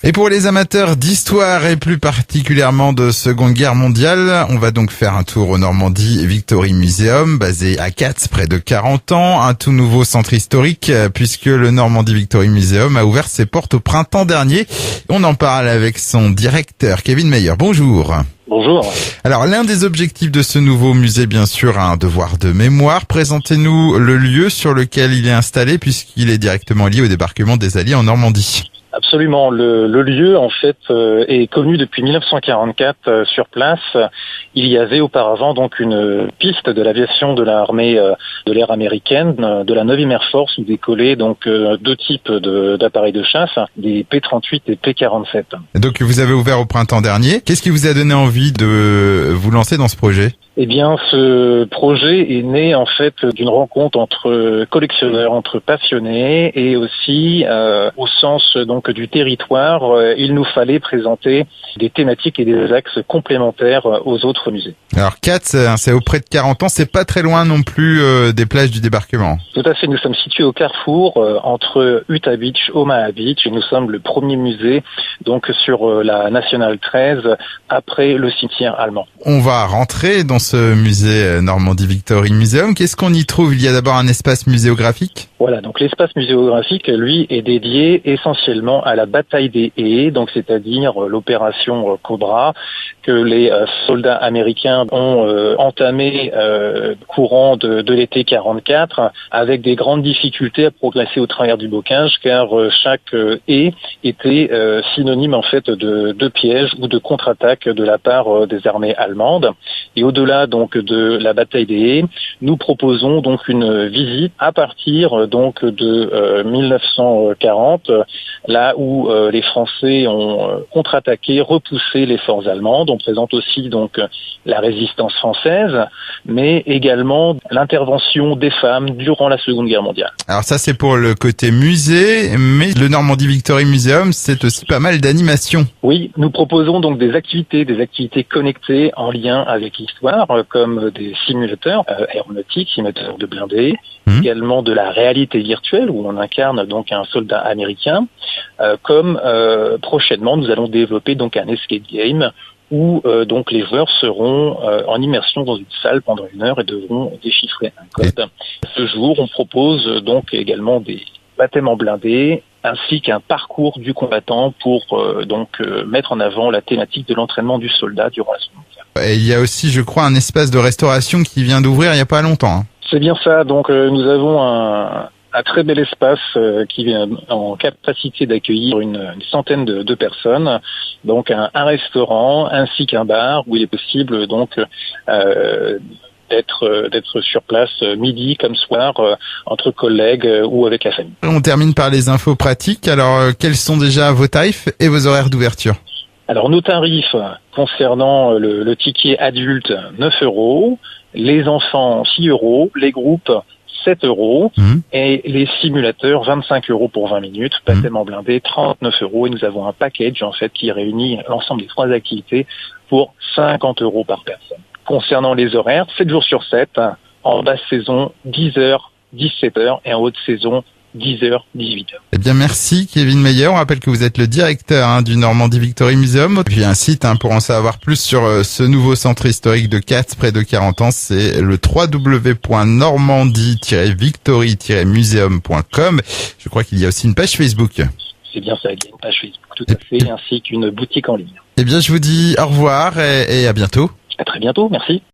Et pour les amateurs d'histoire et plus particulièrement de Seconde Guerre mondiale, on va donc faire un tour au Normandie Victory Museum, basé à Cats, près de 40 ans. Un tout nouveau centre historique, puisque le Normandie Victory Museum a ouvert ses portes au printemps dernier. On en parle avec son directeur, Kevin Meyer. Bonjour. Bonjour. Alors, l'un des objectifs de ce nouveau musée, bien sûr, a un devoir de mémoire. Présentez-nous le lieu sur lequel il est installé, puisqu'il est directement lié au débarquement des Alliés en Normandie. Absolument. Le lieu, en fait, est connu depuis 1944 sur place. Il y avait auparavant donc une piste de l'aviation de l'armée de l'air américaine, de la 9e Air Force, où décollaient donc deux types d'appareils de chasse, des P-38 et P-47. Donc, vous avez ouvert au printemps dernier. Qu'est-ce qui vous a donné envie de vous lancer dans ce projet ? Eh bien, ce projet est né en fait d'une rencontre entre collectionneurs, entre passionnés, et aussi au sens donc du territoire, il nous fallait présenter des thématiques et des axes complémentaires aux autres musées. Alors Cats, c'est auprès de 40 ans, c'est pas très loin non plus des plages du débarquement. Tout à fait, nous sommes situés au carrefour entre Utah Beach, Omaha Beach, et nous sommes le premier musée donc sur la Nationale 13 après le cimetière allemand. On va rentrer dans ce musée Normandie Victory Museum. Qu'est-ce qu'on y trouve ? Il y a d'abord un espace muséographique. Voilà, donc l'espace muséographique, lui, est dédié essentiellement à la bataille des haies, donc c'est-à-dire l'opération Cobra que les soldats américains ont entamé courant de l'été 44, avec des grandes difficultés à progresser au travers du bocage, car chaque haie était synonyme en fait de piège ou de contre-attaque de la part des armées allemandes. Et au-delà donc de la bataille des haies, nous proposons donc une visite à partir donc de 1940, là où les Français ont contre-attaqué, repoussé les forces allemandes. On présente aussi donc la résistance française, mais également l'intervention des femmes durant la Seconde Guerre mondiale. Alors ça, c'est pour le côté musée, mais le Normandie Victory Museum, c'est aussi pas mal d'animations. Oui, nous proposons donc des activités connectées en lien avec l'histoire, comme des simulateurs aéronautiques, simulateurs de blindés, également de la réalité virtuelle où on incarne donc un soldat américain, comme prochainement nous allons développer donc un escape game où donc les joueurs seront en immersion dans une salle pendant 1 heure et devront déchiffrer un code. Ce jour, on propose donc également des baptêments blindés ainsi qu'un parcours du combattant pour mettre en avant la thématique de l'entraînement du soldat durant la Seconde Guerre. Et il y a aussi, je crois, un espace de restauration qui vient d'ouvrir il n'y a pas longtemps. Hein. C'est bien ça. Donc nous avons un très bel espace qui est en capacité d'accueillir une centaine de personnes. Donc un restaurant ainsi qu'un bar où il est possible donc d'être sur place midi comme soir entre collègues ou avec la famille. On termine par les infos pratiques. Alors quels sont déjà vos tarifs et vos horaires d'ouverture ? Alors nos tarifs concernant le ticket adulte 9 €, les enfants 6 €, les groupes 7 € et les simulateurs 25 € pour 20 minutes, baptêment blindé 39 € et nous avons un package en fait qui réunit l'ensemble des 3 activités pour 50 € par personne. Concernant les horaires, 7 jours sur 7, en basse saison 10h, 17h et en haute saison 10h, 18h. Eh bien, merci Kevin Meyer. On rappelle que vous êtes le directeur du Normandie Victory Museum. Puis un site pour en savoir plus sur ce nouveau centre historique de Cats, près de 40 ans. C'est le www.normandie-victory-museum.com. Je crois qu'il y a aussi une page Facebook. C'est bien ça, il y a une page Facebook, tout à fait, ainsi qu'une boutique en ligne. Eh bien, je vous dis au revoir et à bientôt. À très bientôt, merci.